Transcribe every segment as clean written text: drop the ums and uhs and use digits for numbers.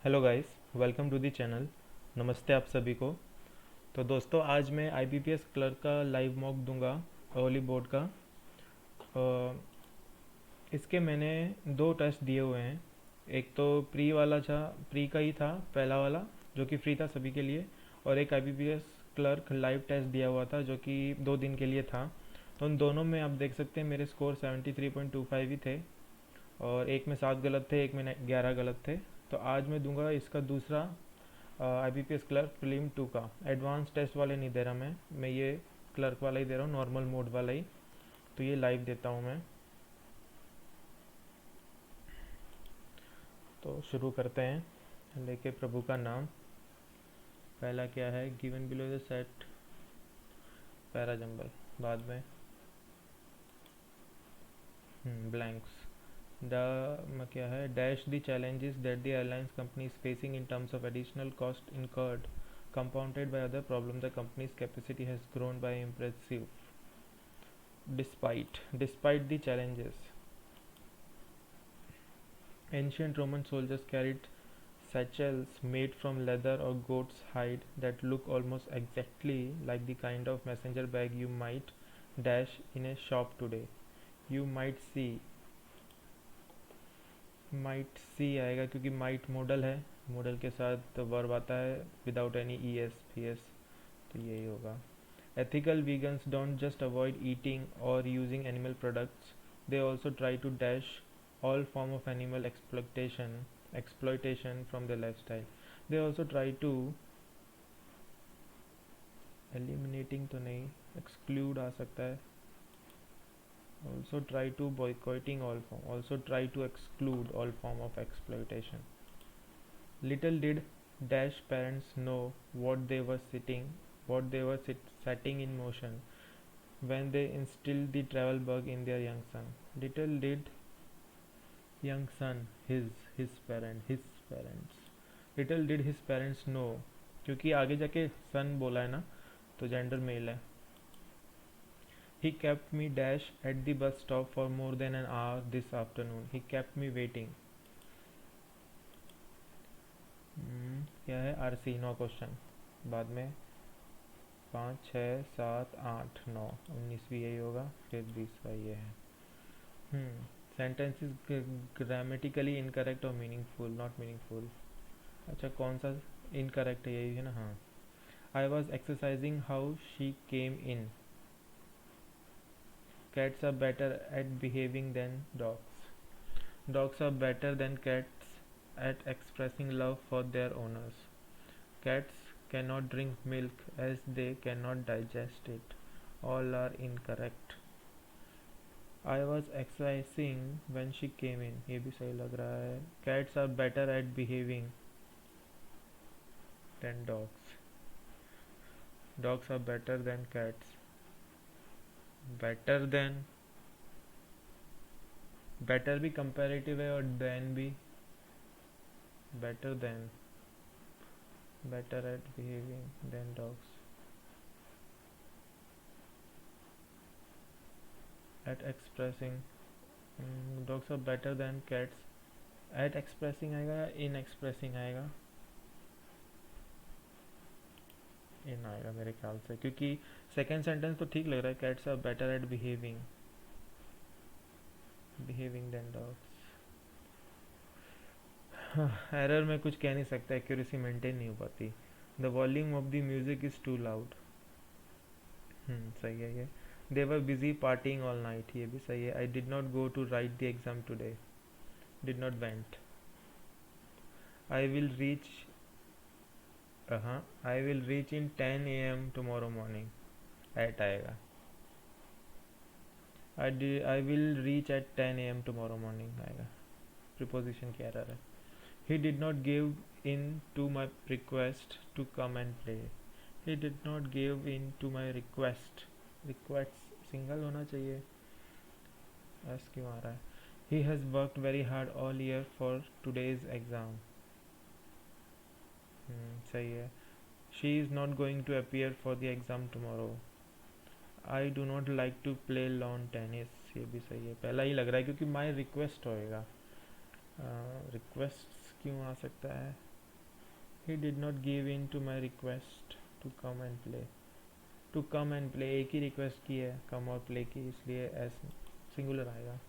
Hello guys, welcome to the channel. नमस्ते आप सभी को। तो दोस्तों, आज मैं आईबीपीएस क्लर्क का लाइव मॉक दूंगा, ओली बोर्ड का। अ, इसके मैंने दो टेस्ट दिए हुए हैं। एक तो प्री वाला था, प्री का ही था पहला वाला, जो कि फ्री था सभी के लिए। और एक आईबीपीएस क्लर्क लाइव टेस्ट दिया हुआ था, जो कि 2 दिन के लिए था। तो उन दोनों में आप देख सकते हैं मेरे स्कोर 73.25 ही थे। और एक में 7 गलत थे, एक में 11 गलत थे। तो आज मैं दूंगा इसका दूसरा आईबीपीएस क्लर्क प्रीलिम 2 का। एडवांस टेस्ट वाले नहीं दे रहा मैं ये क्लर्क वाला ही दे रहा हूँ, नॉर्मल मोड वाला ही। तो ये लाइव देता हूँ मैं। तो शुरू करते हैं, लेके प्रभु का नाम। पहला क्या है, given below the set para jumble. बाद में ब्लैंक्स। द क्या है, dash the challenges that the airlines company is facing in terms of additional cost incurred compounded by other problems. The company's capacity has grown by impressive despite the challenges. Ancient Roman soldiers carried satchels made from leather or goat's hide that look almost exactly like the kind of messenger bag you might dash in a shop today. You might see आएगा क्योंकि might model है, model के साथ verb आता है without any E S P S. तो यही होगा। Ethical vegans don't just avoid eating or using animal products, they also try to dash all form of animal exploitation from their lifestyle. They also try to eliminating तो नहीं, exclude आ सकता है। Also try to boycotting all form, also try to exclude all form of exploitation. Little did dash parents know setting in motion when they instilled the travel bug in their young son. Little did young son, his parents, little did his parents know, क्योंकि आगे जाके सन बोला है ना, तो gender male है। He kept me dash at the bus stop for more than an hour this afternoon. He kept me waiting. क्या है, आरसी, 9 क्वेश्चन। बाद में 5, 6, 7, 8, 9, 19 भी यही होगा, फिर 20 ये है। सेंटेंस इज ग्रामेटिकली इनकरेक्ट और मीनिंगफुल, नॉट मीनिंगफुल। अच्छा, कौन सा इनकरेक्ट है, यही है ना। हाँ। I was exercising how she came in. Cats are better at behaving than dogs. Dogs are better than cats at expressing love for their owners. Cats cannot drink milk as they cannot digest it. All are incorrect. I was exercising when she came in. ये भी सही लग रहा है। Cats are better at behaving than dogs. Dogs are better than cats. Better than, better भी comparative है और than भी। better than, better at behaving than dogs. At expressing, dogs are better than cats. At expressing आएगा या in expressing आएगा? in आएगा मेरे ख्याल से, क्योंकि सेकेंड सेंटेंस तो ठीक लग रहा है, cats are better at behaving than dogs. Error में कुछ कह नहीं सकता, एक्यूरेसी मेंटेन नहीं हो पाती। The volume of the music is too loud. सही है ये। They were busy partying all night, ये भी सही है। I did not go to write the exam today, did not went. I will reach, I will reach in 10 AM tomorrow morning. At आएगा। I will reach at 10 AM tomorrow morning आएगा। Preposition की error है। He did not give in to my request to come and play. He did not give in to my request, request single होना चाहिए, S क्यों आ रहा है। He has worked very hard all year for today's exam. सही है। She is not going to appear for the exam tomorrow. I do not like to play lawn tennis, ये भी सही है। पहला ही लग रहा है क्योंकि माई रिक्वेस्ट होएगा। रिक्वेस्ट क्यों आ सकता है, He did not give in to my request to come and play. To come and play, एक ही रिक्वेस्ट की है कम और प्ले की, इसलिए एस सिंगुलर आएगा.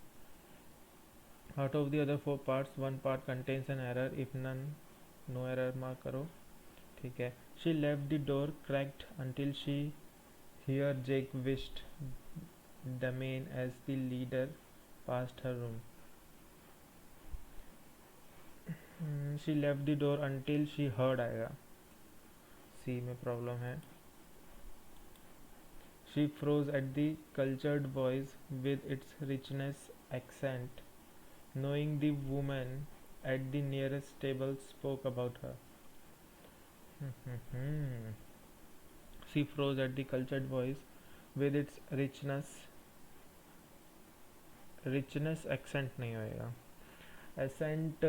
Out of the other 4 parts 1 part contains an error, if none no error mark करो. ठीक है. She left the door cracked until she hear Jake wished the men as the leader passed her room. She left the door until she heard आएगा, C में problem है. She froze at the cultured voice with its richness accent, knowing the woman at the nearest table spoke about her. She froze at the cultured voice with its richness accent नहीं होएगा. Accent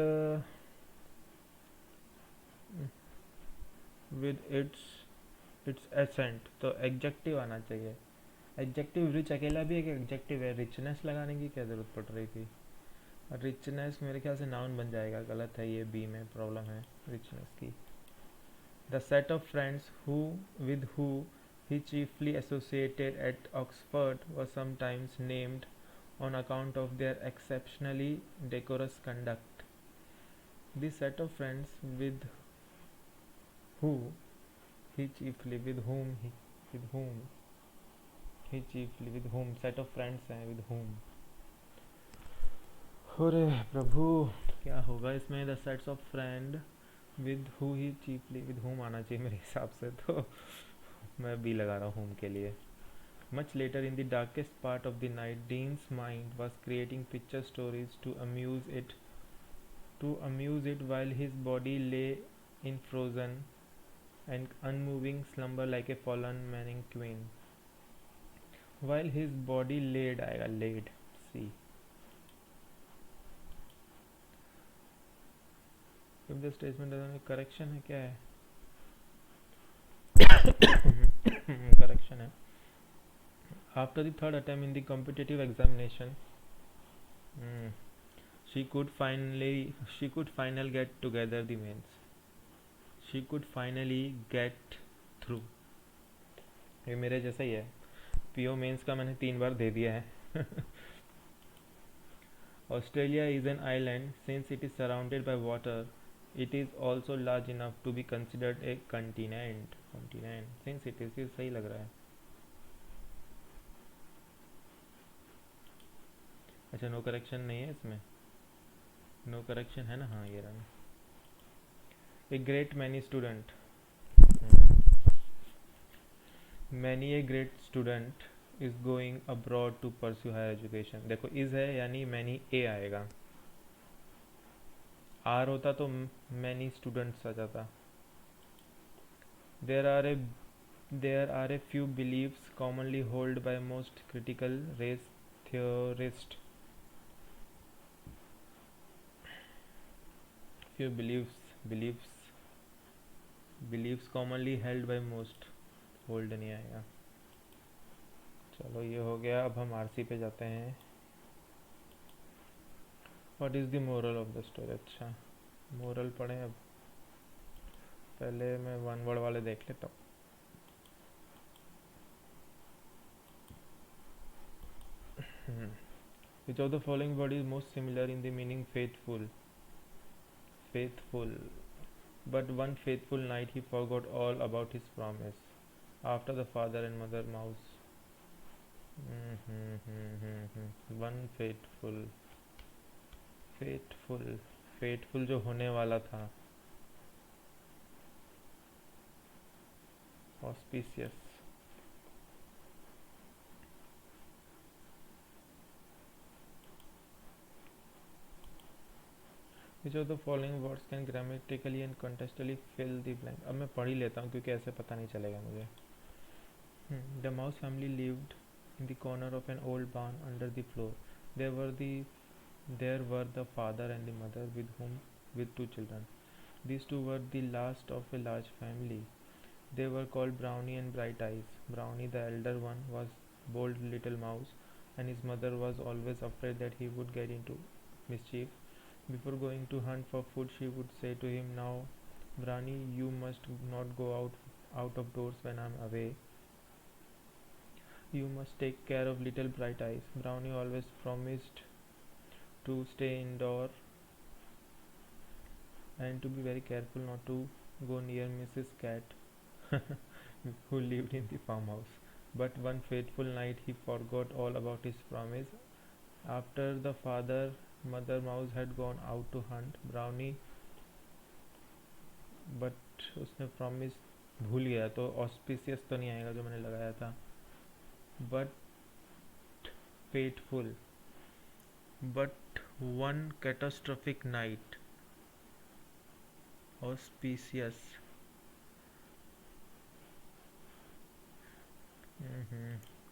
with its accent, तो executive आना चाहिए. Executive rich अकेला भी एक executive है, richness लगाने की क्या ज़रूरत पड़ रही थी. रिचनेस मेरे ख्याल से नाउन बन जाएगा, गलत है ये, बी में प्रॉब्लम है रिचनेस की. The set of friends who with who he chiefly associated at Oxford was sometimes named on account of their exceptionally decorous conduct. The set of friends with who he chiefly with whom he chiefly with whom set of friends हैं with whom. अरे प्रभु क्या होगा इसमें. The sets of friend with who he chiefly with whom आना चाहिए मेरे हिसाब से, तो मैं बी लगा रहा हूँ whom के लिए. Much later in the darkest part of the night, Dean's mind was creating picture stories to amuse it while his body lay in frozen and unmoving slumber like a fallen manning queen. While his body laid आएगा, laid, see. If the statement doesn't have correction है, क्या है? correction है. After the third attempt in the competitive examination, she could finally get together the mains. She could finally get through. ये मेरे जैसा ही है. PO mains का मैंने 3 बार दे दिया है. Australia is an island. Since it is surrounded by water, it is also large enough to be considered a continent. Since it is, ये सही लग रहा है. अच्छा, नो करेक्शन नहीं है इसमें. नो करेक्शन है ना, हाँ ये रहा. A great many student, many a great student is going abroad to pursue higher education. देखो इज है यानी मैनी ए आएगा. आर होता तो मैनी स्टूडेंट्स आ जाता. There are a few believes commonly hold by most critical race theorist. Few beliefs commonly held by most, hold नहीं आएगा. चलो ये हो गया. अब हम आरसी पे जाते हैं. What is the moral of the story. अच्छा मोरल पढ़ें. अब पहले मैं 1 वर्ड वाले देख लेता हूँ. Which of the following word is most similar in the meaning faithful? But one faithful night he forgot all about his promise. After the father and mother mouse. One faithful जो होने वाला था. Auspicious. Which of the following words can grammatically and contextually fill the blank. अब मैं पढ़ ही लेता हूँ क्योंकि ऐसे पता नहीं चलेगा मुझे. The mouse family lived in the corner of an old barn under the floor. There were the father and the mother with 2 children. These 2 were the last of a large family. They were called Brownie and Bright Eyes. Brownie, the elder one, was bold little mouse, and his mother was always afraid that he would get into mischief. Before going to hunt for food, she would say to him, "Now Brownie, you must not go out of doors when I'm away. You must take care of little Bright Eyes. Brownie always promised to stay indoor and to be very careful not to go near Mrs. Cat, who lived in the farmhouse. But one fateful night he forgot all about his promise. After the father mother mouse had gone out to hunt Brownie, but उसने promise भूल गया, तो auspicious तो नहीं आएगा जो मैंने लगाया था, but fateful, but one catastrophic night, auspicious,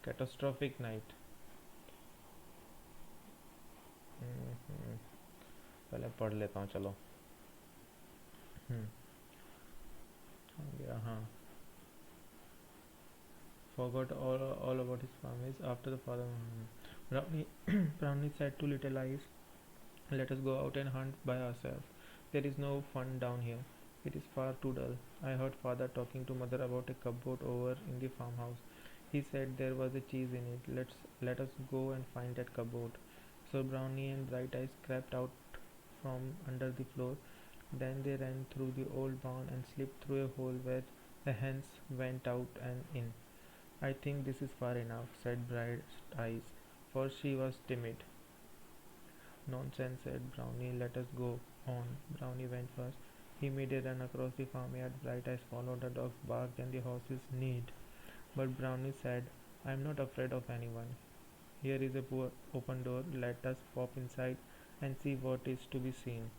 catastrophic night, पहले पढ़ लेता हूँ चलो। हो गया, हाँ। Forgot all about his promise after the father. Brownie, Brownie said to Little Eyes, "Let us go out and hunt by ourselves. There is no fun down here. It is far too dull. I heard father talking to mother about a cupboard over in the farmhouse. He said there was a cheese in it. Let us go and find that cupboard." So Brownie and Bright Eyes crept out from under the floor. Then they ran through the old barn and slipped through a hole where the hens went out and in. "I think this is far enough," said Bright Eyes, for she was timid. "Nonsense," said Brownie. "Let us go on." Brownie went first. He made a run across the farmyard. Bright Eyes followed. The dogs barked and the horses neighed. But Brownie said, "I am not afraid of anyone. Here is a poor open door. Let us pop inside and see what is to be seen."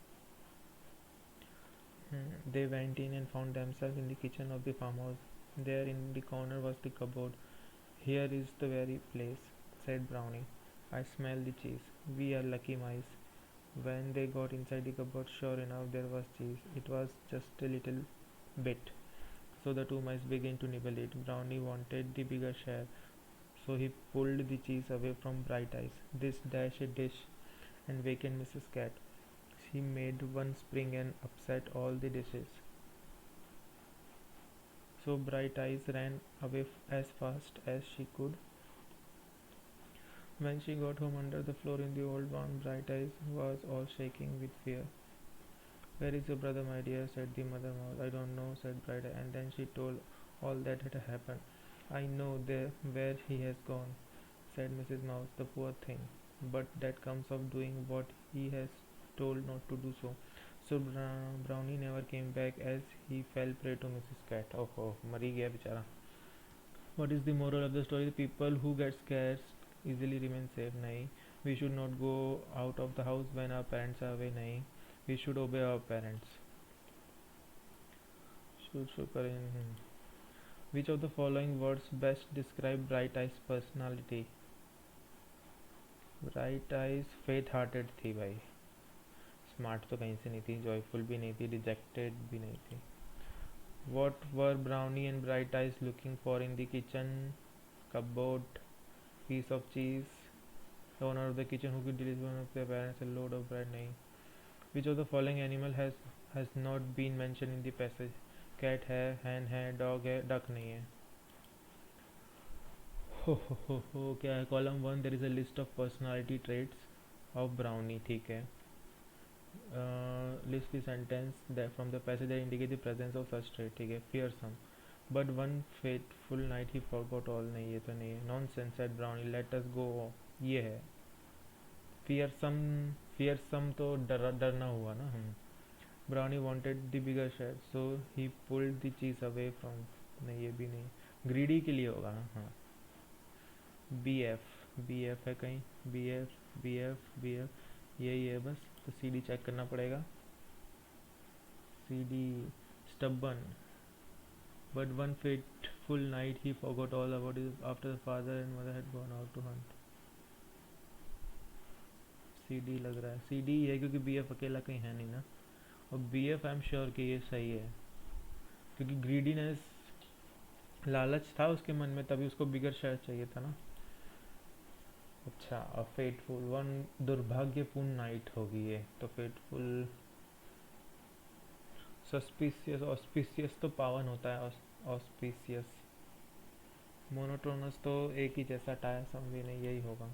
They went in and found themselves in the kitchen of the farmhouse. There in the corner was the cupboard. "Here is the very place," said Brownie. "I smell the cheese. We are lucky mice." When they got inside the cupboard, sure enough, there was cheese. It was just a little bit, so the two mice began to nibble it. Brownie wanted the bigger share, so he pulled the cheese away from Bright Eyes. This dash a dish and wakened Mrs. Cat. She made one spring and upset all the dishes. So Bright Eyes ran away as fast as she could. When she got home under the floor in the old barn, Bright Eyes was all shaking with fear. "Where is your brother, my dear?" said the mother mouse. "I don't know," said Bright Eyes, and then she told all that had happened. "I know where he has gone," said Mrs. Mouse. "The poor thing. But that comes of doing what he has told not to do so." So Brownie never came back as he fell prey to Mrs. Cat. Oh, मरी गया बेचारा. What is the moral of the story? The people who get scared easily remain safe. नहीं. We should not go out of the house when our parents are away. नहीं. We should obey our parents. Which of the following words best describe Bright Eyes personality? Bright Eyes faith hearted थी भाई. Smart तो कहीं से नहीं थी, joyful भी नहीं थी, डिजेक्टेड भी नहीं थी. What were Brownie and Bright Eyes looking for in the kitchen? Cupboard, piece of cheese, the owner of the kitchen who could deliver one of their parents a load of bread. नहीं. Which of the following animal has not been mentioned in the passage? Cat है, hen है, dog है, duck नहीं है. हो क्या है? Column 1 there is a list of personality traits of Brownie. ठीक है. List the sentence that from the passage that indicate the presence of such trait. ठीक है. Fearsome, but one fateful night he forgot all. नहीं, ये तो नहीं है. Nonsense, said Brownie. Let us go. ये है. Fearsome तो डरना हुआ ना. Brownie wanted the bigger share, so he pulled the cheese away from. नहीं, ये भी नहीं. Greedy के लिए होगा ना. हाँ. BF है कहीं. BF यही है बस. तो CD चेक करना पड़ेगा. CD stubborn, but one fateful night he forgot all about it after the father and mother had gone out to hunt. CD लग रहा है. CD है क्योंकि BF अकेला कहीं है नहीं ना. और BF आई एम श्योर कि ये सही है, क्योंकि ग्रीडीनेस, लालच था उसके मन में, तभी उसको बिगर शेयर चाहिए था ना. अच्छा, अ फेटफुल वन, दुर्भाग्यपूर्ण नाइट होगी ये. तो फेटफुल, सस्पिशियस, ऑस्पिशियस तो पावन होता है, ऑस्पिशियस। मोनोटोनस तो एक ही जैसा, टायरसम भी नहीं, यही होगा।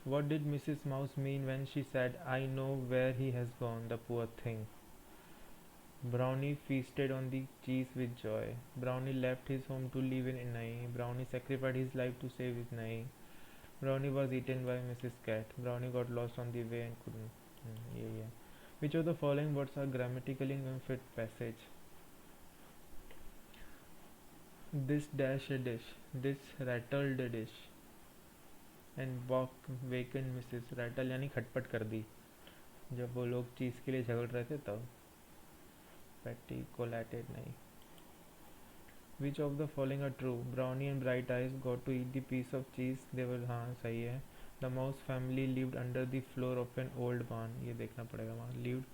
What did Mrs. Mouse mean when she said, I know where he has gone, the poor thing? Brownie feasted on the cheese with joy. Brownie left his home to live in Nai. Brownie sacrificed his life to save his Nai. Brownie was eaten by Mrs. Cat. Brownie got lost on the way and couldn't. Yeah. Which of the following words are grammatically unfit passage? This dash a dish. This rattled a dish. And wakened Mrs. Rattle यानी खटपट कर दी, जब वो लोग चीज़ के लिए झगड़ रहे थे तब। पैटी कोलैटेड नहीं। Which of the following are true? Brownie and Bright Eyes got to eat the piece of cheese they were, हाँ सही है। The mouse family lived under the floor of an old barn, ये देखना पड़ेगा वहाँ। Lived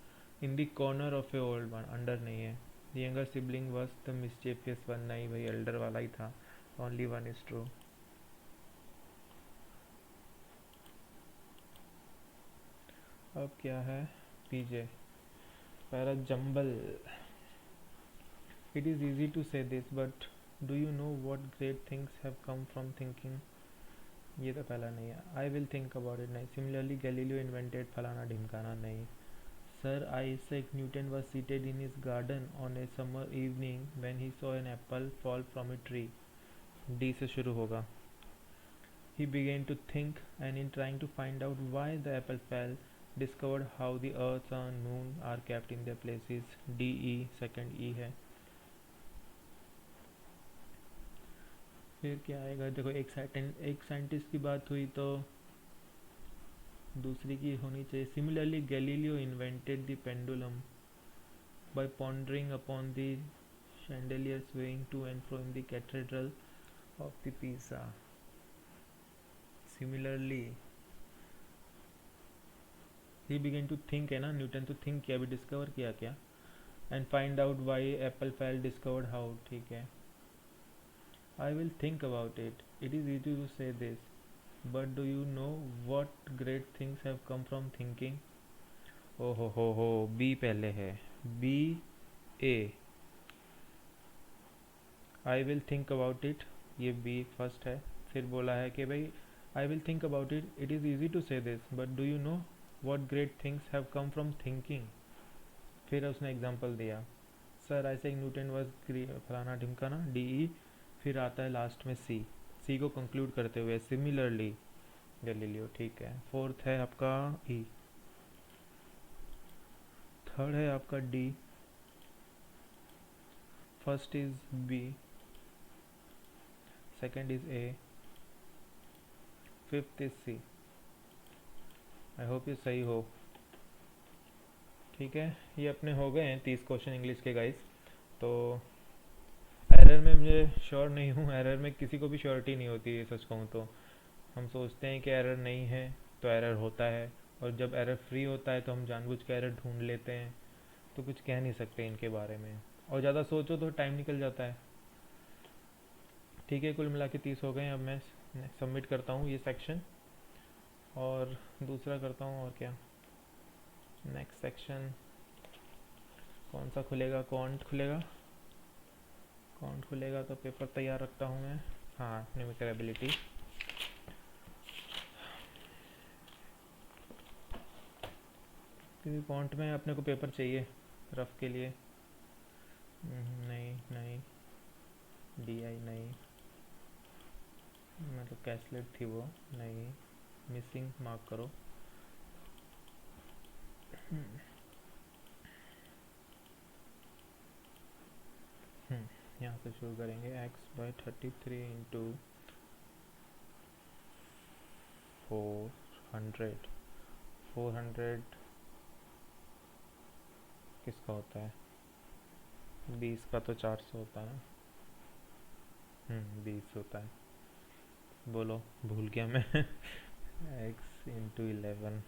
in the corner of a old barn, under नहीं है। The younger sibling was the mischievous one, नहीं भाई elder वाला ही था। Only one is true। अब क्या है? PJ para jumble. It is easy to say this, but do you know what great things have come from thinking? ये तो पहला नहीं है। I will think about it नहीं। Similarly, Galileo invented फलाना ढिमकाना नहीं। Sir Isaac Newton was seated in his garden on a summer evening when he saw an apple fall from a tree. D से शुरू होगा। He began to think, and in trying to find out why the apple fell, discovered how the earth and moon are kept in their places. D E second E है। फिर क्या आएगा? देखो एक scientist की बात हुई तो दूसरी की होनी चाहिए। Similarly Galileo invented the pendulum by pondering upon the chandelier swaying to and fro in the cathedral of the Pisa. Similarly he began to think है ना, न्यूटन तो थिंक किया, अभी डिस्कवर किया क्या? And find out why Apple fail, discovered how. ठीक है। I will think about it. It is easy to say this, but do you know what great things have come from thinking? ओ हो, B पहले है। B A, I will think about it, ये B first है। फिर बोला है कि भाई I will think about it, it is easy to say this, but do you know what great things have come from thinking. फिर उसने example दिया, सर आइजैक न्यूटन वॉज फलाना ढिमकाना, डी ई। फिर आता है लास्ट में सी को कंक्लूड करते हुए सिमिलरली गैलीलियो। ठीक है। फोर्थ है आपका ई, थर्ड है आपका D, first is B, second is A, fifth is C. I hope ये सही हो। ठीक है, ये अपने हो गए हैं 30 क्वेश्चन इंग्लिश के गाइस। तो एरर में मुझे श्योर नहीं हूँ, एरर में किसी को भी श्योरिटी नहीं होती है, सच कहूँ तो। हम सोचते हैं कि एरर नहीं है तो एरर होता है, और जब एरर फ्री होता है तो हम जानबूझ के एरर ढूंढ लेते हैं। तो कुछ कह नहीं सकते इनके बारे में, और ज़्यादा सोचो तो टाइम निकल जाता है। ठीक है, कुल मिला के 30 हो गए। अब मैं सबमिट करता हूँ ये सेक्शन और दूसरा करता हूँ। और क्या नेक्स्ट सेक्शन कौन सा खुलेगा? कॉन्ट खुलेगा। कॉन्ट खुलेगा तो पेपर तैयार रखता हूँ मैं। हाँ, न्यूमेरिकल एबिलिटी। क्योंकि कॉन्ट में अपने को पेपर चाहिए रफ के लिए। नहीं डी आई नहीं, मतलब कैसलेट थी वो नहीं, मिसिंग मार्क करो। यहाँ से शुरू करेंगे। x/33 इंटू 400 किसका होता है? 20 का तो 400 होता है ना। 20 होता है। बोलो, भूल गया मैं। x इंटू 11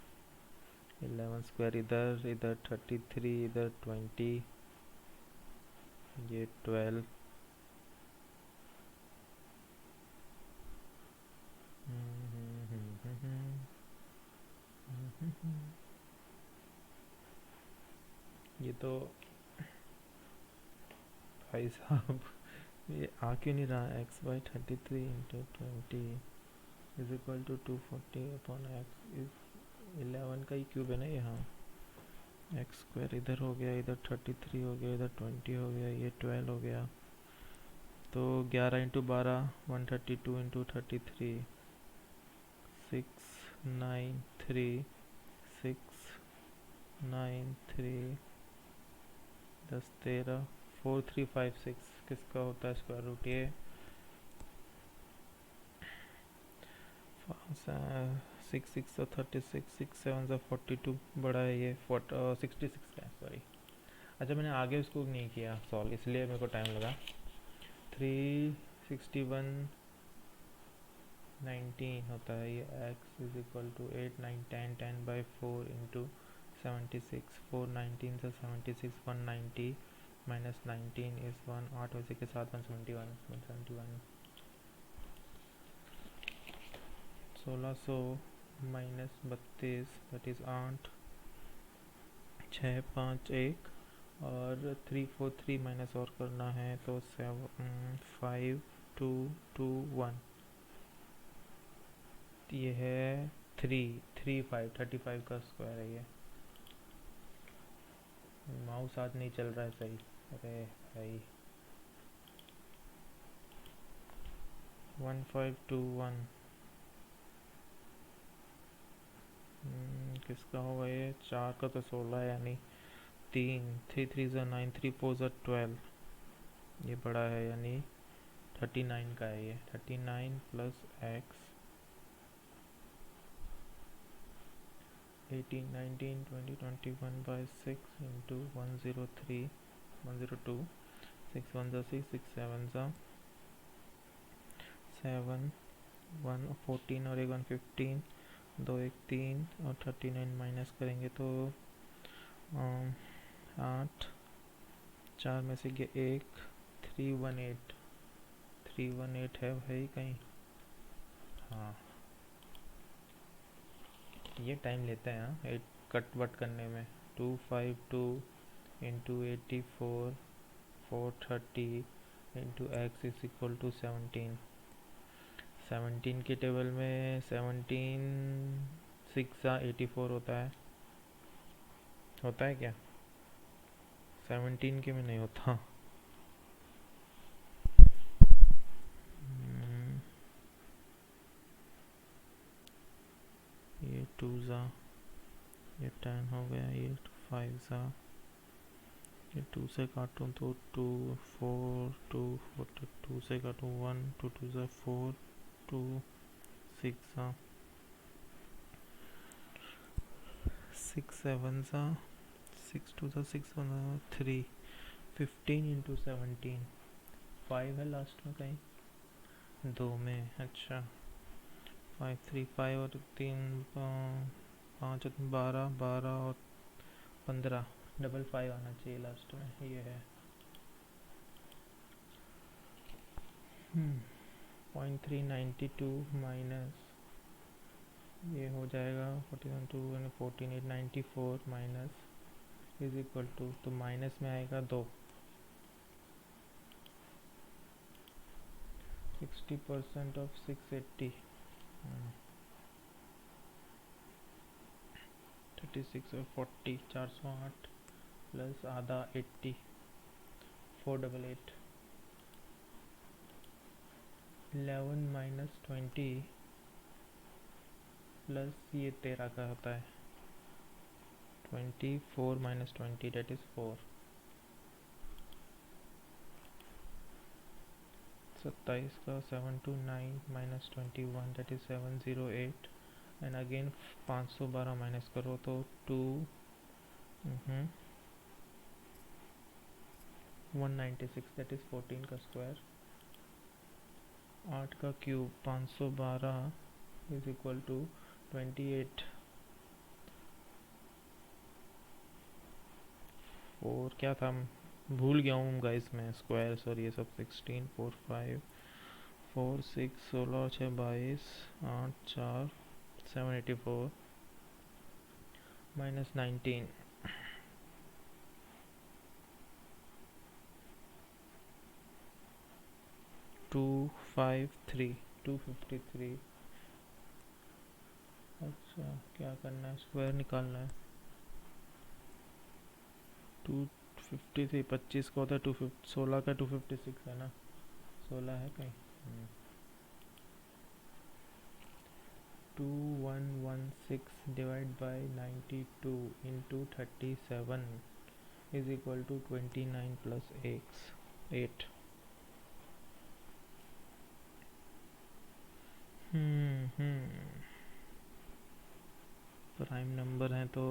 स्क्वायर, इधर 33, इधर 20, ये 12। ये तो भाई साहब ये आ क्यों नहीं रहा? X by 33 into 20 is equal to 240 upon x is 11 का ही क्यूब है ना यहाँ। एक्स स्क्वायर इधर हो गया, इधर 33 हो गया, इधर 20 हो गया, ये 12 हो गया। तो 11 इंटू 12 132 इंटू 33 693 693 10 13 4356 किसका होता है स्क्वायर रूट? ये 6 6 36 6 7 42 बड़ा है, ये 66 का है, सॉरी। अच्छा मैंने आगे उसको नहीं किया सॉल्व, इसलिए मेरे को टाइम लगा। 361 19 होता है ये। x is equal to 8 9 10 10 by 4 into 76 4 19 से 76 190 माइनस 19 इस 1 8 वैसे के साथ 171 1600 माइनस 32 दैट इज़ 8 6 5 1 और 343 माइनस और करना है तो 5 2 2 1। ये है 35 का स्क्वायर है ये। माउस आज नहीं चल रहा है सही। अरे भाई 1521 किसका होगा ये? 4 का तो 16 है, यानी 3 3 3 ज़ा 9 3 4 ज़ा 12, ये बड़ा है यानी 39 का है ये। 39 प्लस एक्स 18 19 20 21 बाई 6 इंटू 103 102 6 1 ज़ा 6 6 7 ज़ा 7 1 14 और एक 1 15 2 1 3 और 39 माइनस करेंगे तो 8 4 में से ये 1 318 है भाई कहीं? हाँ ये टाइम लेते हैं हाँ, एट कट वट करने में। 252 into 84 430 into x is equal to 17 के टेबल में 17 6 84 होता है क्या? 17 के में नहीं होता। ये 2 ज़ा, ये 10 हो गया, ये 5 ज़ा, ये 2 से काटूँ तो 2 4 2 4 2 से काटूँ 1 2 2 ज़ा 4 2 6 ज़ा 6 7 ज़ा 6 2 ज़ा 6 1 ज़ा 3 15 इंटू 17 5 है लास्ट में कहीं 2 में। अच्छा 5 3 5 और 3 5 12 12 और 15 डबल 5 आना चाहिए लास्ट में, ये है 0.392 माइनस ये हो जाएगा 41 2 14 8 94 माइनस इज इक्वल टू, तो माइनस में आएगा 2। 60% ऑफ 680 36 और 40 408 प्लस आधा 80 488 11 माइनस 20 प्लस ये 13 का होता है 24 माइनस 20 डेट इज़ 4। 27 का 729 minus 21 that is 708 and again 512 minus करो तो 2 196 दैट इज़ 14 का स्क्वायर। 8 का क्यूब 512 इज इक्वल टू 28 और क्या था भूल गया हूँ गाइस मैं स्क्वायर, सॉरी ये सब। 16 4 5 4 6 16 6 22 8 4 784 माइनस 19 253। अच्छा क्या करना है, स्क्वायर निकालना है। 253 25 का होता है, 250 16 का 256 है ना, 16 है कहीं। 2116 divide by 92 into 37 is equal to 29 plus 8। Prime number है तो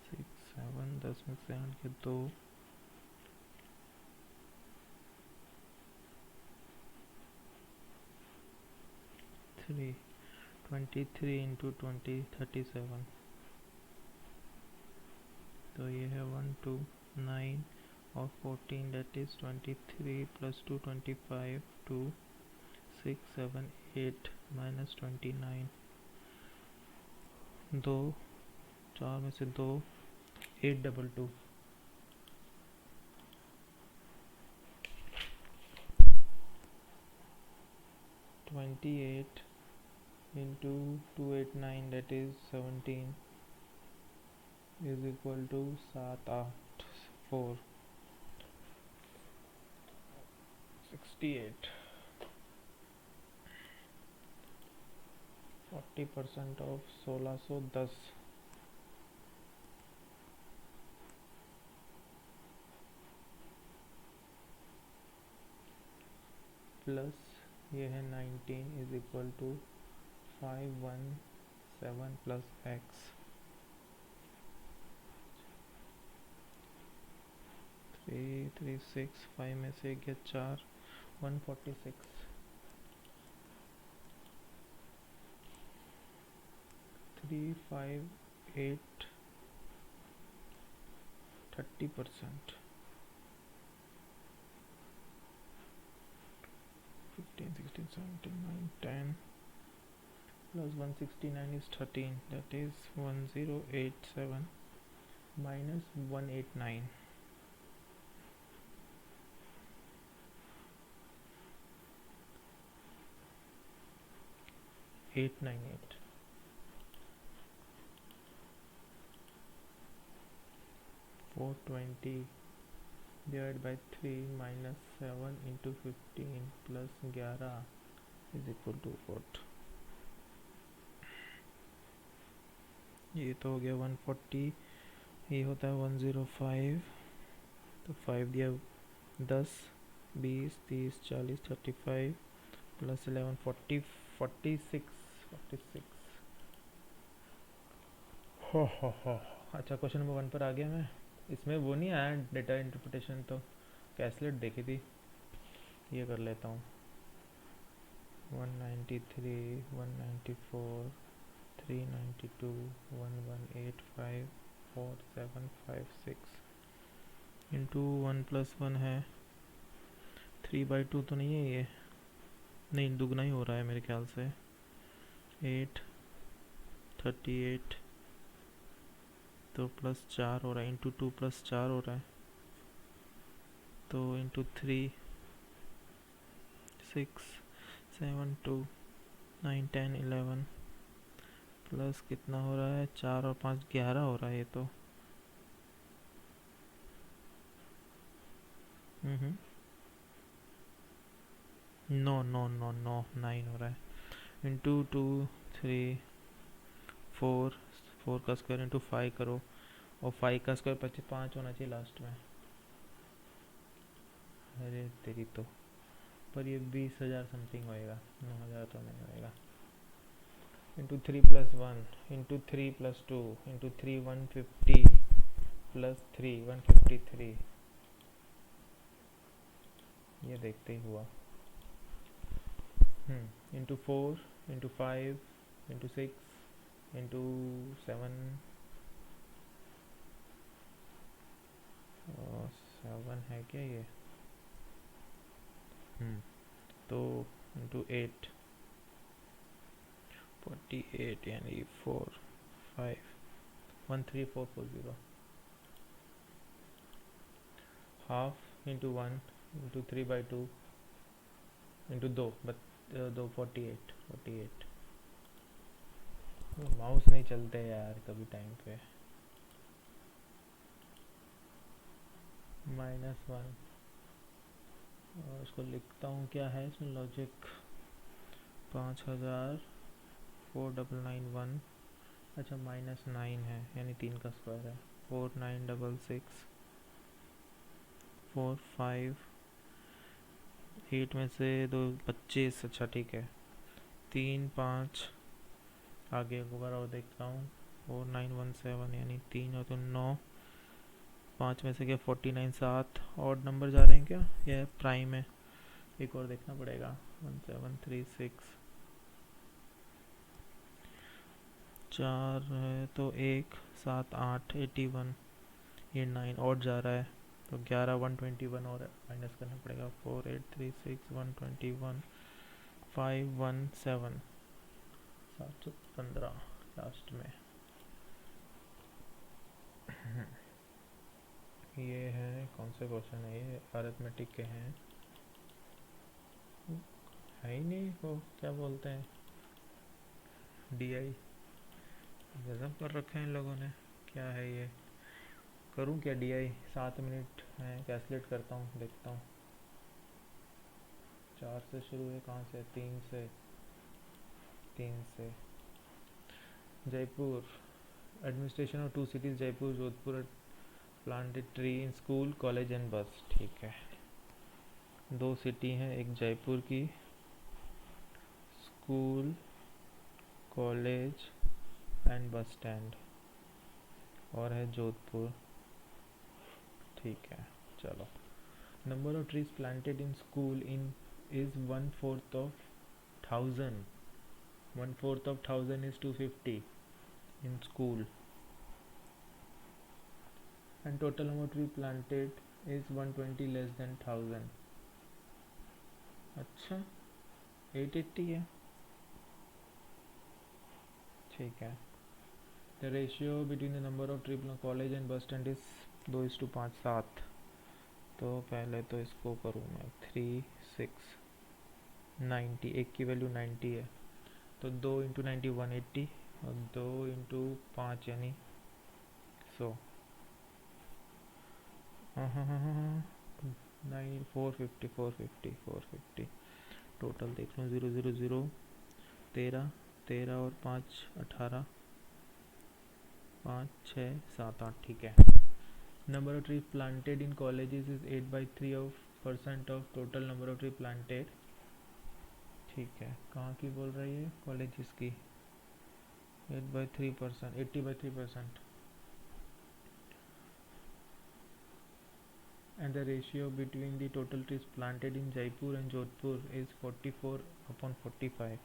6 7 10 में से 8 के 2, 3 23 इंटू 20 37। तो ये है 1 2 9 और 14 दैट इज 23 प्लस 2 25 2 6 7 8 माइनस 29। 2 4 में से 2 822। 28 into 289 that is 17 is equal to 7 8 4 68। 40% of 1610 plus ये है 19 is equal to 517 plus x. 336 5 में से गया 4 146। 358 30%। 15 16 17 9 10 plus 169 is 13 that is 1087 minus 189। 898। 420 divided by 3 minus 7 into 15 plus 11 is equal to what। ये तो हो गया 140, ये होता है 105। तो 5 दिया 10 20 30 40 35 प्लस 11 40 46। हो अच्छा क्वेश्चन नंबर 1 पर आ गया मैं। इसमें वो नहीं आया डेटा इंटरप्रिटेशन, तो कैसलेट देखी थी, ये कर लेता हूँ। 193 194 392 1185 4756 इंटू 1 प्लस 1 है 3/2 तो नहीं है ये, नहीं दुगना ही हो रहा है मेरे ख्याल से। 8 38 तो प्लस 4 हो रहा है, इंटू 2 प्लस 4 हो रहा है, तो इंटू 3 6 7 2 9 10 11 प्लस कितना हो रहा है 4 और 5 11 हो रहा है ये तो। नो नो नो नो 9 हो रहा है। इंटू 2 3 4 4 का स्क्वायर इंटू 5 करो, और 5 का स्क्वायर 5 होना चाहिए लास्ट में। अरे तेरी तो, पर ये 20,000 समथिंग होएगा, 9,000 तो नहीं होएगा। Into 3 plus 1 into 3 plus 2 into 3 150 plus 3 153। ये देखते ही हुआ। इंटू 4 इंटू 5 इंटू 6 इंटू 7 7 है क्या ये। तो इंटू 8 48 यानी 4 5 13440 हाफ इंटू 1 इंटू 3/2 इंटू 2 दो 48 माउस नहीं चलते यार कभी टाइम पे। -1 और इसको लिखता हूँ, क्या है इसमें लॉजिक। 5000 4991, अच्छा -9 है यानी 3 का स्क्वायर है। 4966 458 में से 2 25, अच्छा ठीक है। 3 5 आगे एक बार और देखता हूँ। 4917 यानी 3 और 9, 5 में से क्या 49 7 और नंबर जा रहे हैं क्या, यह प्राइम है, एक और देखना पड़ेगा। 1736 4 है तो 1 7 8 81, ये 9 और जा रहा है तो 11 121 और माइनस करना पड़ेगा। 4836 121 517 715 लास्ट में। ये है कौन से क्वेश्चन है, ये अरिथमेटिक के हैं, है ही नहीं वो क्या बोलते हैं, डीआई गजब कर रखे हैं इन लोगों ने। क्या है ये, करूं क्या डीआई, 7 मिनट है, कैलकुलेट करता हूँ देखता हूँ। 4 से शुरू है, कहाँ से, 3 से Jaipur administration of 2 cities Jaipur Jodhpur planted tree in school college and बस, ठीक है। 2 सिटी हैं, एक जयपुर की school college and bus stand, और है जोधपुर, ठीक है। चलो, number of trees planted in school in is 1/4 of 1000, 1/4 of 1000 is 250 in school, and total number of tree planted is 120 less than 1000, अच्छा 880 है, ठीक है। the ratio between the number of tree college and bus stand is 2:5 7, तो पहले तो इसको करूँ मैं 3 6 90, एक की वैल्यू 90 है तो 2 इंटू 90 180 और 2 इंटू 5 यानी 100, हाँ 9 450 टोटल देख लूँ। 0 0 0 13 13 और 5 18 5 6 7 8, ठीक है। Number of tree planted in colleges is 8/3% of total number of tree planted, ठीक है। कहाँ की बोल रही है, कॉलेजेस की। 8/3%, 80/3%, and the ratio between the total trees planted in Jaipur and Jodhpur is 44/45.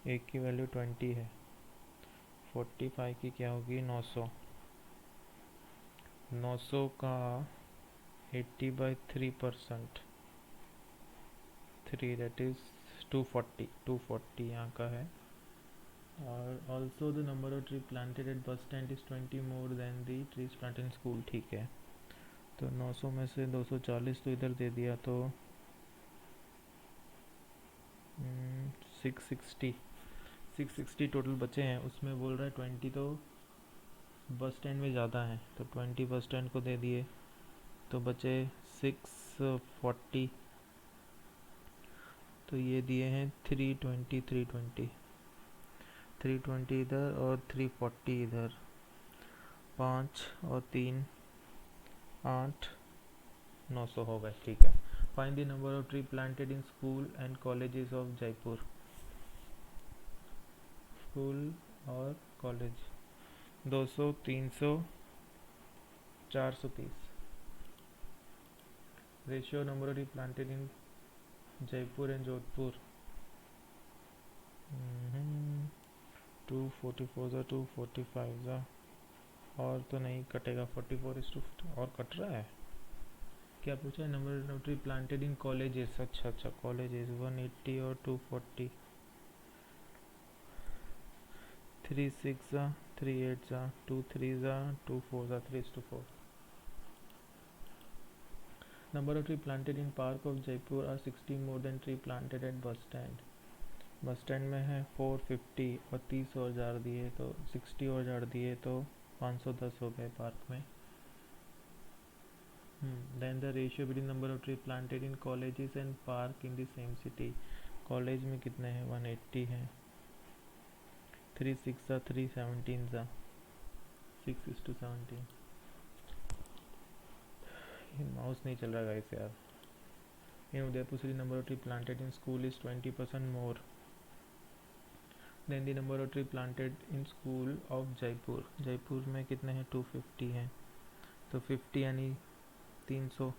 एक की वैल्यू 20 है, 45 की क्या होगी 900, 900 का 80/3%, 3 that is 240 यहाँ का है। और also the number of tree planted at bus stand is 20 more than the trees planted in school, ठीक है। तो 900 में से 240 तो इधर दे दिया तो 660 टोटल बचे हैं, उसमें बोल रहा है 20 तो बस स्टैंड में ज़्यादा है तो 20 बस स्टैंड को दे दिए तो बचे 640, तो ये दिए हैं 320 इधर और 340 इधर, 5 और 3 8 900 हो गए, ठीक है। Find the number of tree planted in school and colleges of Jaipur, school और college 200 300 430, ratio number of tree planted in Jaipur and Jodhpur 244 245 और तो नहीं कटेगा, 44 और कट रहा है, क्या पूछा है? Number of tree planted in colleges. अच्छा अच्छा, कॉलेजेस 180 और 240। 3 6 जा, 3 8 जा, 2 3 जा, 2 4 जा, 3:4। Number of tree planted in park of Jaipur are 60 more than tree planted at bus stand. Bus stand में है 450 और 30 और झाड़ दिए तो 60 और झाड़ दिए तो 510 हो गए पार्क में। Then the ratio between number of tree planted in colleges and park in the same city. College में कितने हैं? 180 हैं। 3 6 जा, 3 17 जा, 6:17। ये माउस नहीं चल रहा गाइस यार। In Udaipur city, number of tree planted in school is 20% more than the number of tree planted in school of Jaipur. Jaipur में कितने हैं? 250 हैं तो 50 यानी 300।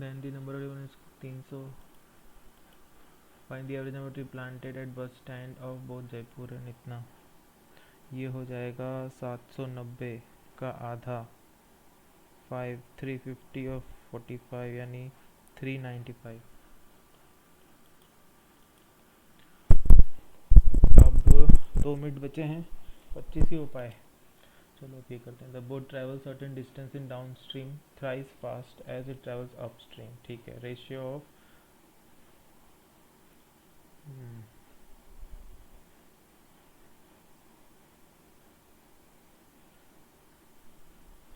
Then the number of tree 300. Find the average number of tree planted at bus stand of both Jaipur and इतना। ये हो जाएगा 790 का आधा 5 350 और 45 यानी 395। अब 2 मिनट बचे हैं, 25 ही हो पाए। चलो ये करते हैं। The boat travel certain distance in downstream thrice fast as it travels upstream. ठीक है, रेशियो ऑफ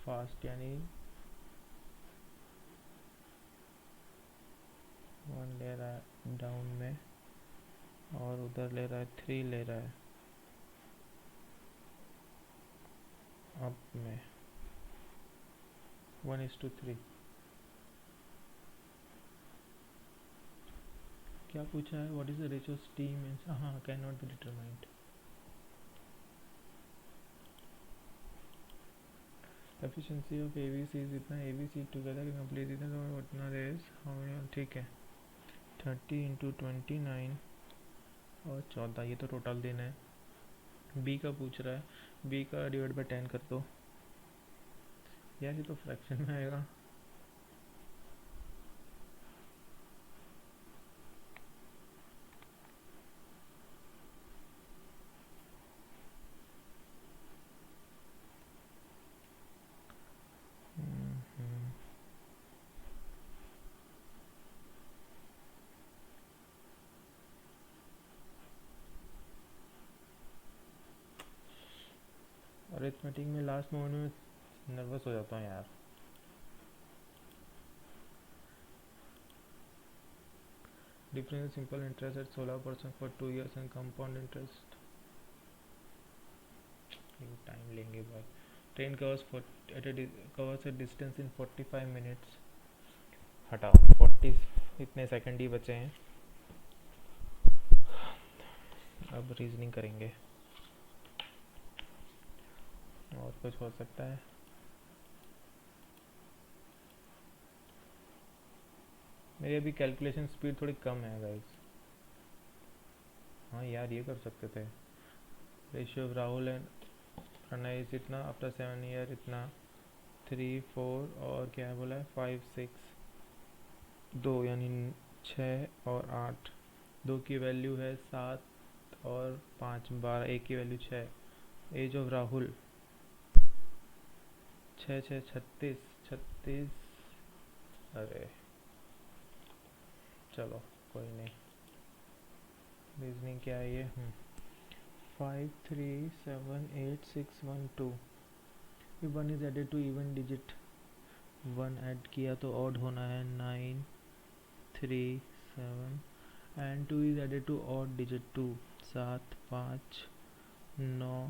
फास्ट यानी 1 ले रहा है डाउन में और उधर ले रहा है 3 ले रहा है अप में। 1:3। क्या पूछा है? What is the ratio steam in, हाँ, can not be determined. Efficiency of ABC इतना, एबीसी टुगेदर कंप्लीट इतना उतना रेस हमें। ठीक है, 30 × 29 और 14, ये तो टोटल देना है। बी का पूछ रहा है, बी का डिवाइड बाय 10 कर दो यार, ये तो फ्रैक्शन में आएगा। अरिथमेटिक में लास्ट मोमेंट में नर्वस हो जाता हूँ यार। Difference simple interest eight 16% for 2 years and compound interest. ये टाइम लेंगे भाई। Train covers A distance in 45 minutes. हटाओ, 40 इतने सेकंड ही बचे हैं। अब रीजनिंग करेंगे और कुछ हो सकता है। मेरी अभी कैलकुलेशन स्पीड थोड़ी कम है गाइस। हाँ यार, ये कर सकते थे। Ratio of Rahul and Pranay is इतना आफ्टर 7 ईयर इतना 3 4 और क्या है बोला है 5 6 2 यानी 6 और 8। 2 की वैल्यू है 7 और 5 12। 1 की वैल्यू 6। As of Rahul 6 6 36 36। अरे चलो कोई नहीं। रीजनिंग क्या है ये? 5 3 7 8 6 1 2। if 1 is added to even digit 1 add किया तो ऑड होना है 9 3 7 and 2 is added to odd digit 2 7 5 9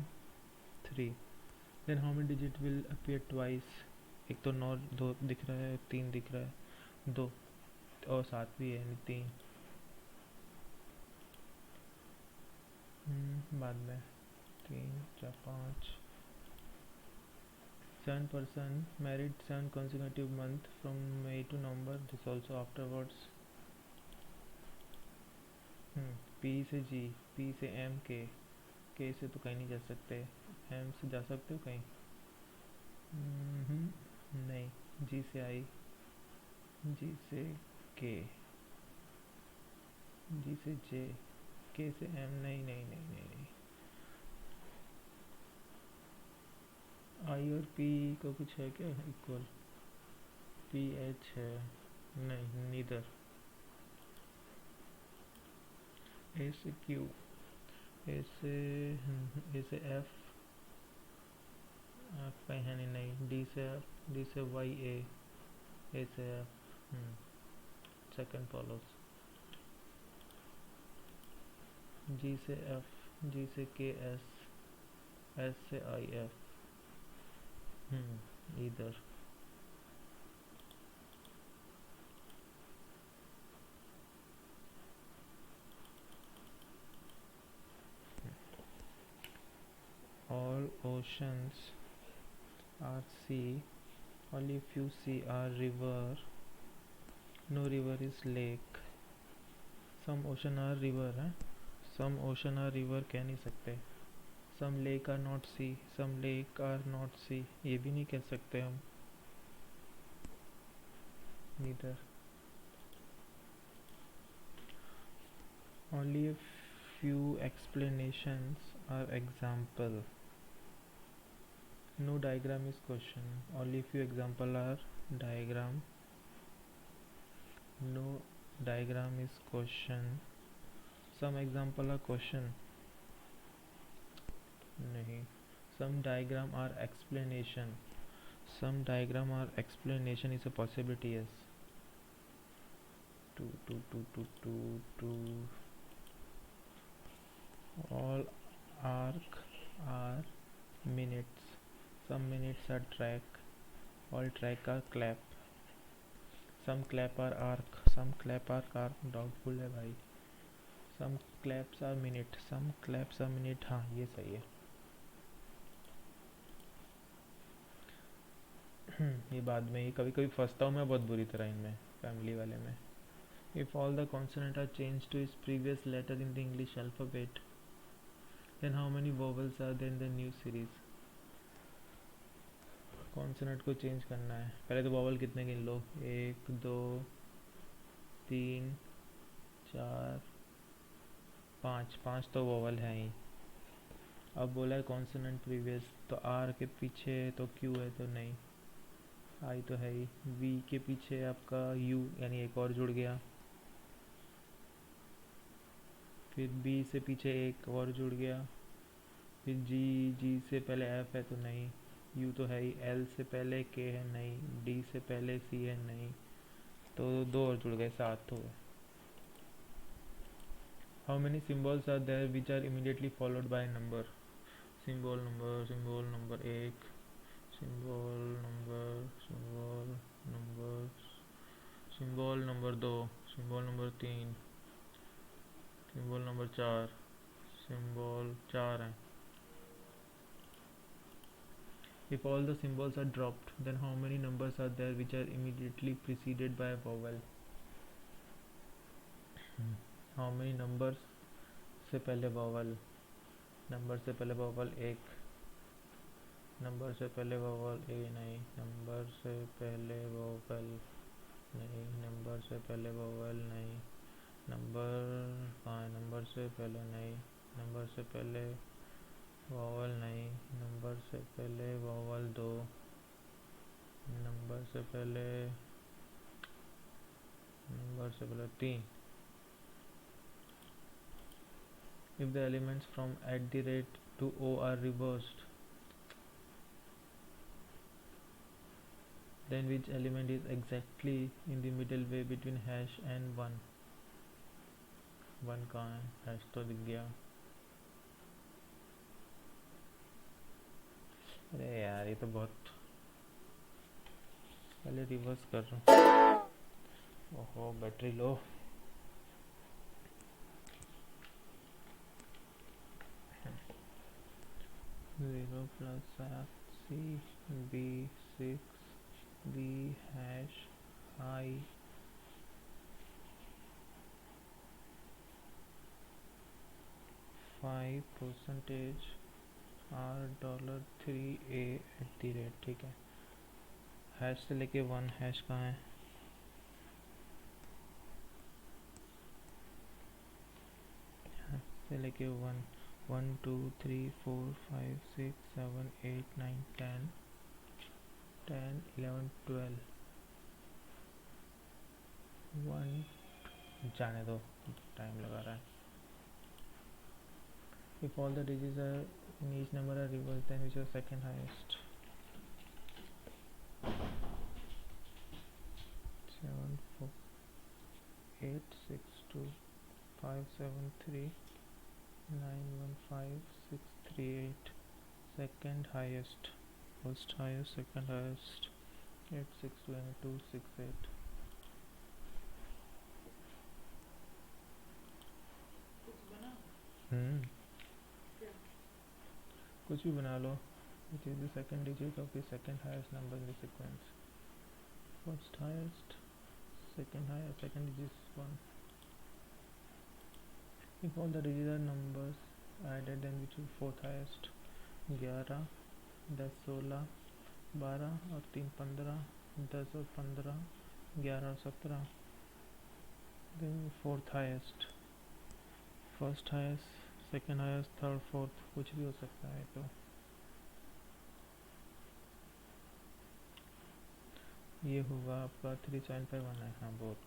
3। then how many digit will appear twice? एक तो 9 2 दिख रहा है, 3 दिख रहा है, 2 और 7 भी है, 3। बाद में 3 4 5। 7 person married 7 consecutive month from May to November. This also afterwards. P से G, P से M, K से तो कहीं नहीं जा सकते, M से जा सकते हो कहीं? नहीं। G से I, जी से के, जी से जे, के से एम, नहीं नहीं नहीं नहीं नहीं, आई और पी को कुछ है क्या इक्वल, पी एच है, नहीं नीदर, ए से क्यू, ए से एफ, एफ कहीं है नहीं, नहीं डी से एफ, डी से वाई, ए से एफ, सेकंड फॉलोस, जी से एफ, जी से के एस, एस से आई एफ, इधर all oceans are sea, only few sea are river, no river is lake, some ocean are river है, some ocean are river कह नहीं सकते, some lake are not sea, some lake are not sea, ये भी नहीं कह सकते हम, neither, only a few explanations are example, no diagram is question, only few example are diagram, no diagram is question, some example are question, नहीं, some diagram are explanation, some diagram are explanation is a possibility, yes, two, all arc are minutes, some minutes are track, all track are clap, some clap are arc, some clap are arc, doubtful है भाई, some claps are minute, some claps are minute, हाँ ये सही है, ये बाद में ही कभी कभी फंसता हूँ मैं बहुत बुरी तरह इनमें, फैमिली वाले में, if all the consonant are changed to its previous letter in the English alphabet, then how many vowels are there in the new series, consonant को चेंज करना है, पहले तो वॉवल कितने गिन लो, 1 2 3 4 5, 5 तो वॉवल है ही, अब बोला है कॉन्सोनेंट प्रीवियस, तो आर के पीछे तो क्यू है तो नहीं, आई तो है ही, वी के पीछे आपका यू यानी एक और जुड़ गया, फिर बी से पीछे एक और जुड़ गया, फिर जी, जी से पहले एफ है तो नहीं, यू तो है ही, एल से पहले के है नहीं, डी से पहले सी है नहीं, तो दो और जुड़ गए, 7 हो गए. How many symbols are there which are immediately followed by number, symbol number 1, symbol number, symbol number 2, symbol number 3, symbol number 4, symbol 4 है. If all the symbols are dropped, then how many numbers are there which are immediately preceded by a vowel? How many numbers से पहले vowel? Number से पहले vowel एक, number से पहले vowel ए नहीं, number से पहले vowel नहीं, नंबर से पहले vowel नहीं, नंबर हाँ नंबर से पहले नहीं, नंबर से पहले vowel नहीं, नंबर से पहले vowel 2, नंबर से पहले 3. If the elements from @ to O are reversed, then which element is exactly in the middle way between hash and 1? 1 कहाँ है, हैश तो दिख गया, अरे यार ये तो बहुत, पहले रिवर्स कर रहा हूँ, ओहो battery low, zero plus C B 6 B hash I 5% $3 A @ ठीक है, हैश से लेके 1, हैश कहाँ है, से लेके 1 1 2 3 4 5 6 7 8 9 10 10 11 12 1 जाने दो, टाइम लगा रहा है. If all the digits are in each number are reversed, then which is second highest? 7 4 8 6 2 5 7 3 9 1 5 6 3 8. Second highest. First highest, second highest. 8 6 22 6 8. कुछ भी बना लो. Which is the second digit of the second highest number in the sequence? First highest, second highest, second digit is 1. If all the digits are numbers added, then which is fourth highest? 11 10 16 12 और 3 15, 10 और 15, 11 और 17. Then fourth highest, first highest, second highest, third, fourth, कुछ भी हो सकता है. तो ये होगा आपका 3.5 है. हाँ, both.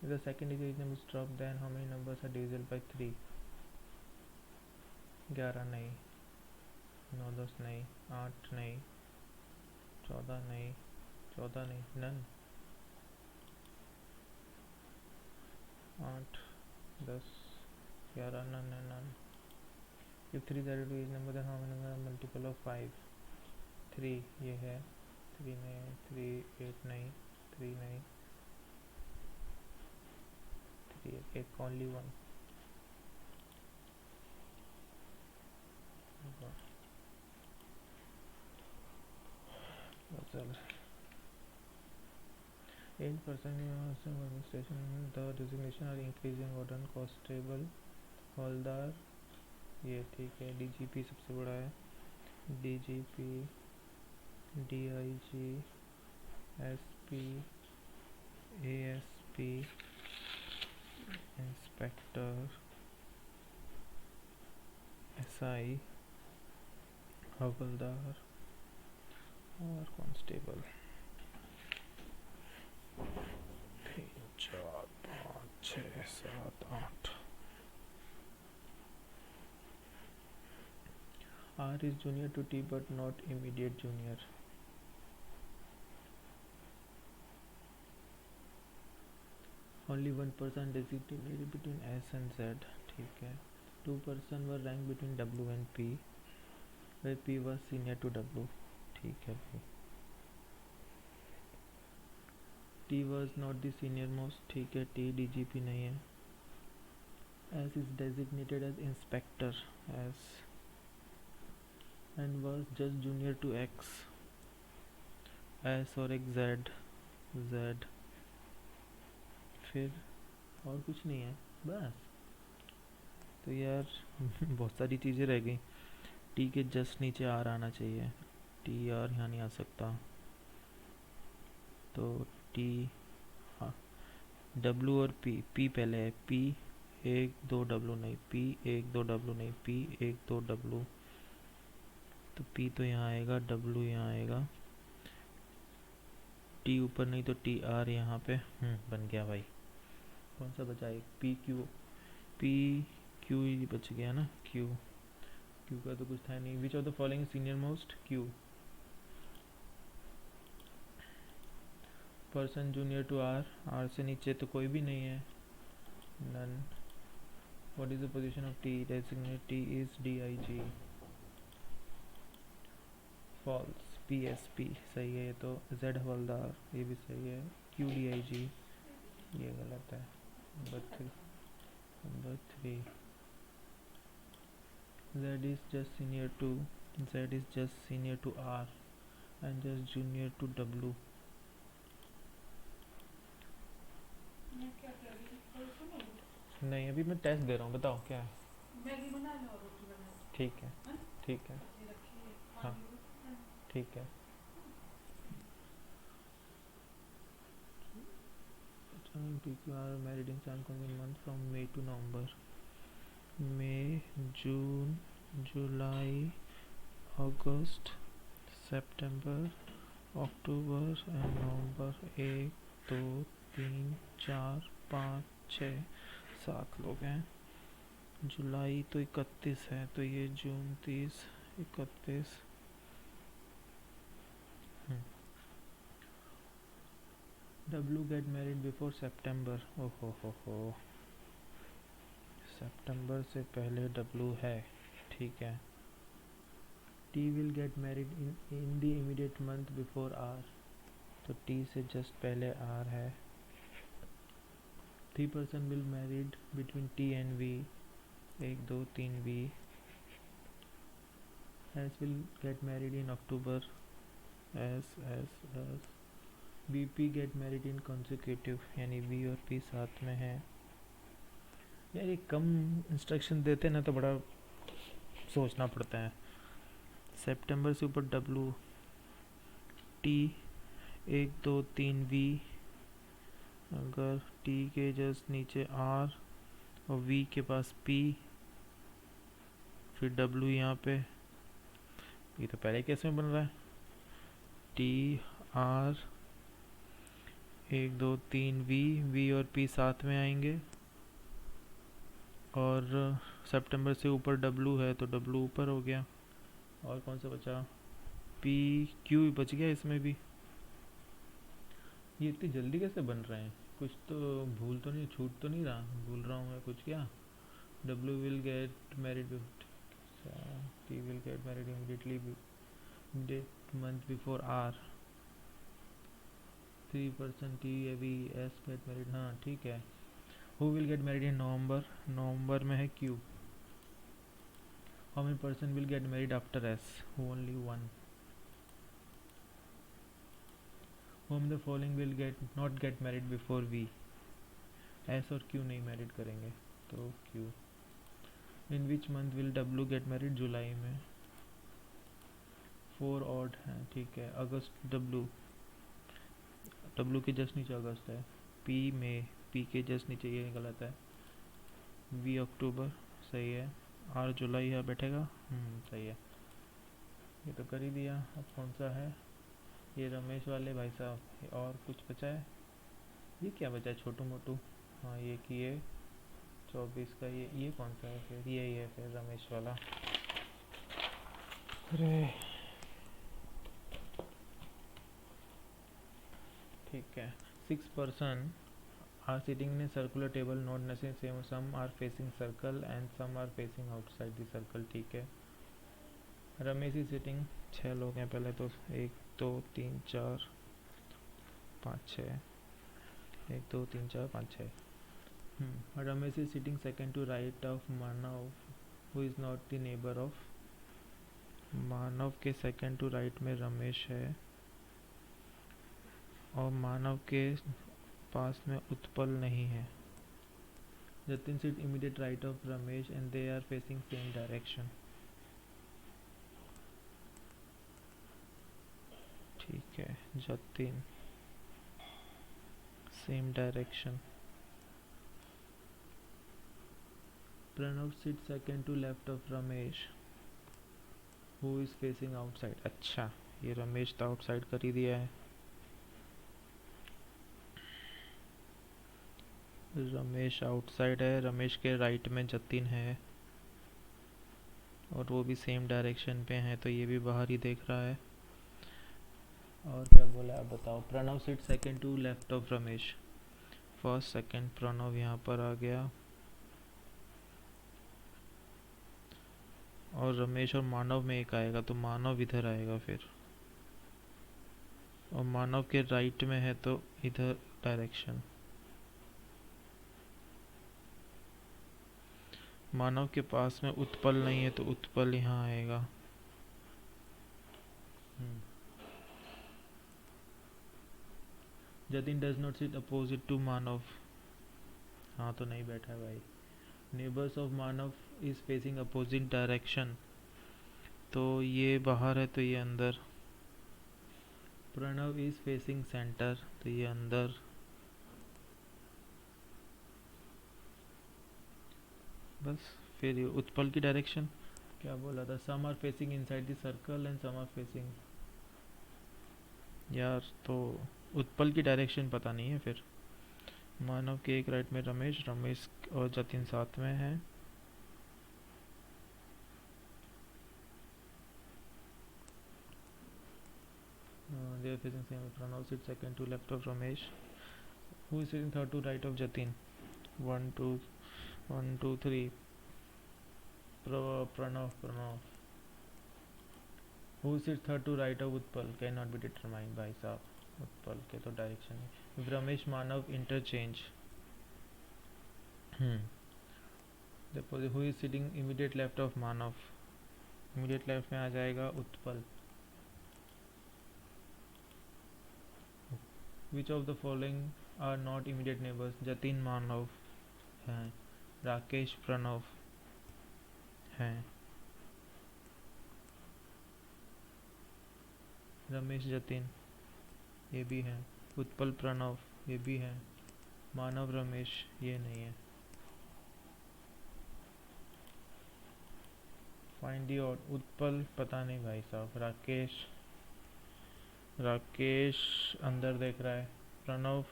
If the second digit number is dropped, then how many numbers are divisible by 3? 11 नहीं, 9 10 नहीं, 8 नहीं, 14 नहीं, 14 नहीं, none. 8 10 11 none. If 3 is added to each number, then how many number are multiple of 5? 3 ये है, 3 नहीं, 3 8 नहीं, 3 नहीं, 3 एक only 1. चल 8% administration, the designation are increasing order constable, हवलदार. ये ठीक है. डीजीपी सबसे बड़ा है. DGP, DIG, SP, ASP, inspector, SI, हवलदार और constable. 3 4 5 6 7 8. R is junior to T but not immediate junior. Only one person designated between S and Z. ठीक है. 2 person were ranked between W and P, where P was senior to W. ठीक है भाई. T was not the senior most. ठीक है. T DGP नहीं है. S is designated as inspector as and was just junior to X. S और एक Z. फिर और कुछ नहीं है बस. तो यार बहुत सारी चीज़ें रह गई. टी के जस्ट नीचे आर आना चाहिए. टी आर यहाँ नहीं आ सकता. तो टी, हाँ, डब्लू और पी पहले है. पी 1 2 डब्लू नहीं, पी 1 2 डब्लू नहीं, पी 1 2 डब्लू. तो पी तो यहाँ आएगा, डब्लू यहाँ आएगा. टी ऊपर नहीं तो टी आर यहाँ पे. बन गया भाई. कौन सा बचा? एक पी क्यू ही बच गया ना. क्यू का तो कुछ था नहीं. Which of the following senior most? Q. Person junior to R से नीचे तो कोई भी नहीं है. None. What is the position of T? Designate T is DIG. False. PSP सही है. ये तो जेड हवलदार, ये भी सही है. क्यू डीआईजी, ये गलत है. Number 3. Z is just senior to R and just junior to W. नहीं, अभी मैं टेस्ट दे रहा हूँ. बताओ क्या है. ठीक है. ठीक है. हाँ ठीक है. PQ are married in 7 month from May to November. मई, जून, जुलाई, अगस्त, सितंबर, अक्टूबर एंड नवंबर। 1 2 3 4 5 6 7 लोग हैं। जुलाई तो 31 है, तो ये June 30 31। W get married before September. ओहो हो, सितंबर से पहले डब्लू है, ठीक है। T will get married in the immediate month before R, तो टी से जस्ट पहले आर है। 3 person will married between T and V, 1 2 3 V. S will get married in October, S S S. B P get married in consecutive, यानी B और P साथ में है। यार ये कम इंस्ट्रक्शन देते ना तो बड़ा सोचना पड़ता है। सितंबर से ऊपर डब्लू, टी, 1 2 3 वी, अगर टी के जस्ट नीचे आर और वी के पास पी, फिर डब्लू यहाँ पे। ये तो पहले केस में बन रहा है। टी आर 1 2 3 वी, वी और पी साथ में आएंगे। और सितंबर से ऊपर डब्लू है तो डब्लू ऊपर हो गया। और कौन सा बचा? पी क्यू बच गया इसमें भी। ये इतनी जल्दी कैसे बन रहे हैं? कुछ तो भूल तो नहीं, छूट तो नहीं रहा, भूल रहा हूँ मैं कुछ क्या? W will get married, T will get married immediately that month before R. 3 person T अभी एस गेट मैरिड, हाँ ठीक है। Who will get married in November, नवंबर में है Q. How many person will get married after S, only 1। Whom the following will not get married before V, S और Q नहीं married करेंगे तो Q। In which month will W get married, जुलाई में। 4 odd है, ठीक है। अगस्त W, W के just नीचे अगस्त है। P में, P के जस्ट नीचे, ये गलत है। V अक्टूबर, सही है। R जुलाई है, बैठेगा, सही है। ये तो कर ही दिया। अब कौन सा है? ये रमेश वाले भाई साहब। और कुछ बचा है? ये क्या बचा है छोटू मोटू? हाँ ये किए 24 का। ये कौन सा है फिर? यही है फिर रमेश वाला। अरे ठीक है। 6 person are sitting in circular table, not necessary some are facing circle and some are facing outside the circle, ठीक है। रमेश की सिटिंग 6 लोग हैं पहले तो। 1 2 3 4 5 6, 1 2 3 4 5 6। Ramesh is sitting second to right of Manav, who is not the neighbor of। मानव के second to right में रमेश है और मानव के पास में उत्पल नहीं है। Jatin sit immediate right of Ramesh and they are facing same direction, ठीक है। Jatin same direction. Pranav sit second to left of Ramesh, who is facing outside. अच्छा, ये रमेश तो आउटसाइड कर ही दिया है। रमेश आउटसाइड है, रमेश के राइट में जतिन है और वो भी सेम डायरेक्शन पे है, तो ये भी बाहर ही देख रहा है। और क्या बोला आप बताओ? Pranav sit second to left of Ramesh, first second Pranav यहाँ पर आ गया और रमेश और मानव में एक आएगा तो मानव इधर आएगा फिर, और मानव के राइट में है तो इधर डायरेक्शन। मानव के पास में उत्पल नहीं है तो उत्पल यहाँ आएगा। Jatin does not sit opposite to Manav, हाँ तो नहीं बैठा है भाई। Neighbours of Manav is facing opposite direction, तो ये बाहर है तो ये अंदर। प्रणव इज फेसिंग सेंटर, तो ये अंदर। बस फिर ये उत्पल की डायरेक्शन क्या बोला था, some are facing inside the circle and some are facing, यार तो उत्पल की डायरेक्शन पता नहीं है। फिर मानव के एक राइट में रमेश, रमेश और जतिन साथ में है। They are facing same. Pranav sits second to left of Ramesh. Who is sitting third to right of Jatin? One, two, 3. Pranav. Who sits third to right of Utpal? Cannot be determined by साहब उत्पल के तो direction है। Ramesh Manav interchange. Who is sitting immediate left of Manav? Immediate left में आ जाएगा Utpal. Which of the following are not immediate neighbors? Jatin मानव हैं, राकेश प्रणव हैं, रमेश जतिन ये भी हैं, उत्पल प्रणव ये भी हैं, मानव रमेश ये नहीं है। फाइंड दी और उत्पल पता नहीं भाई साहब, राकेश अंदर देख रहा है, प्रणव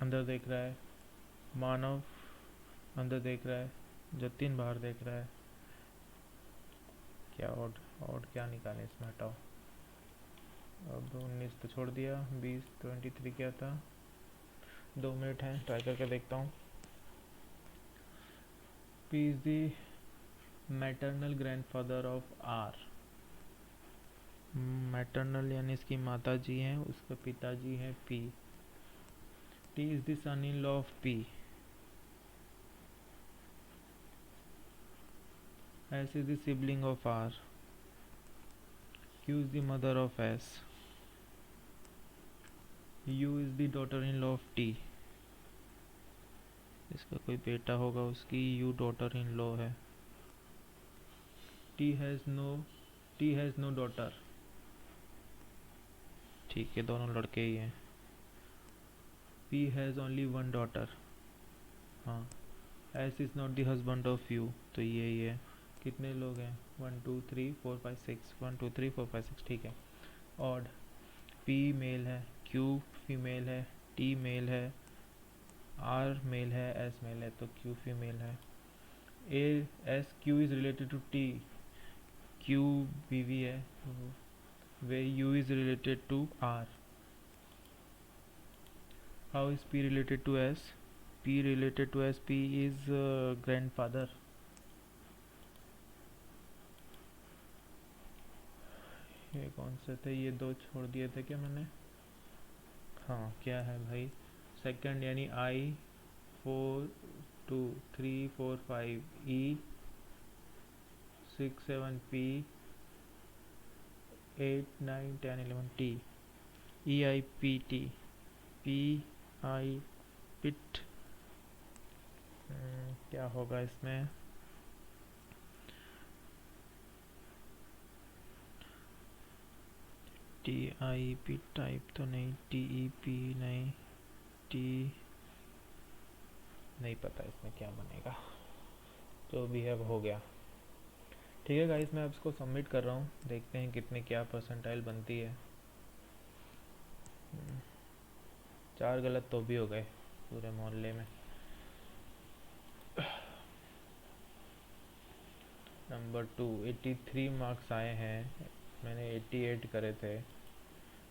अंदर देख रहा है, मानव अंदर देख रहा है, जतिन बाहर देख रहा है। क्या और क्या निकालें इसमें, हटाओ। अब 19 तो छोड़ दिया, 20 23 क्या था। 2 मिनट हैं, ट्राई करके देखता हूँ। P is the maternal grandfather of R. Maternal यानी इसकी माता जी हैं, उसके पिताजी हैं P. T is the son in law of P. S is the sibling of R. Q is the mother of S. U is the daughter in law of T. इसका कोई बेटा होगा, उसकी यू डॉटर इन लॉ है। T has no daughter. ठीक है, दोनों लड़के ही हैं। P has only one daughter. हाँ। S is not the husband of U, तो ये ही है। कितने लोग हैं? 1 2 3 4 5 6। 1 2 3 4 5 6, ठीक है। ऑड। पी मेल है, क्यू फीमेल है, टी मेल है, आर मेल है, एस मेल है, तो क्यू फीमेल है। As Q is related to T, Q बीवी है, way U is related to R. How is P related to S? P related to S. P is grandfather. ये कौन से थे? ये 2 छोड़ दिए थे क्या मैंने? हाँ, क्या है भाई? सेकंड यानी I 4 2 3 4 5 E 6 7 P 8 9 10 11 T E I P T P I पिट। क्या होगा इसमें? टी आई पी टाइप तो नहीं, टी ई पी नहीं, टी नहीं पता इसमें क्या बनेगा। जो भी है हो गया। ठीक है गाइस, मैं अब इसको सबमिट कर रहा हूँ, देखते हैं कितने क्या परसेंटाइल बनती है। 4 गलत तो भी हो गए पूरे मोहल्ले में। नंबर 2 83 मार्क्स आए हैं, मैंने 88 करे थे।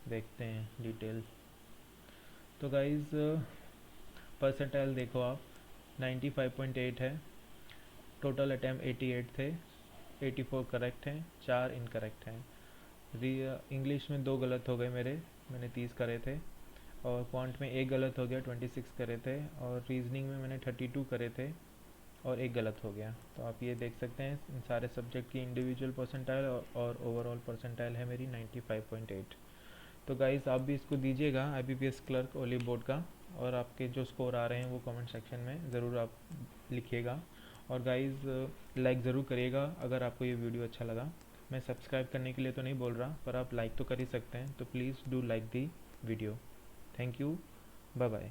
देखते हैं डिटेल। तो गाइस परसेंटाइल देखो आप, 95.8 है। टोटल अटैम्प्ट 88 थे, 84 करेक्ट हैं, 4 इनकरेक्ट हैं। इंग्लिश में 2 गलत हो गए मेरे, मैंने 30 करे थे। और क्वांट में 1 गलत हो गया, 26 करे थे। और रीजनिंग में मैंने 32 करे थे और 1 गलत हो गया। तो आप ये देख सकते हैं इन सारे सब्जेक्ट की इंडिविजुअल परसेंटाइल और ओवरऑल परसेंटाइल है मेरी 95.8। तो गाइस आप भी इसको दीजिएगा IBPS क्लर्क ओली बोर्ड का, और आपके जो स्कोर आ रहे हैं वो कमेंट सेक्शन में ज़रूर आप लिखिएगा। और गाइस लाइक ज़रूर करिएगा अगर आपको ये वीडियो अच्छा लगा। मैं सब्सक्राइब करने के लिए तो नहीं बोल रहा, पर आप लाइक तो कर ही सकते हैं, तो please do like the video. Thank you, bye bye.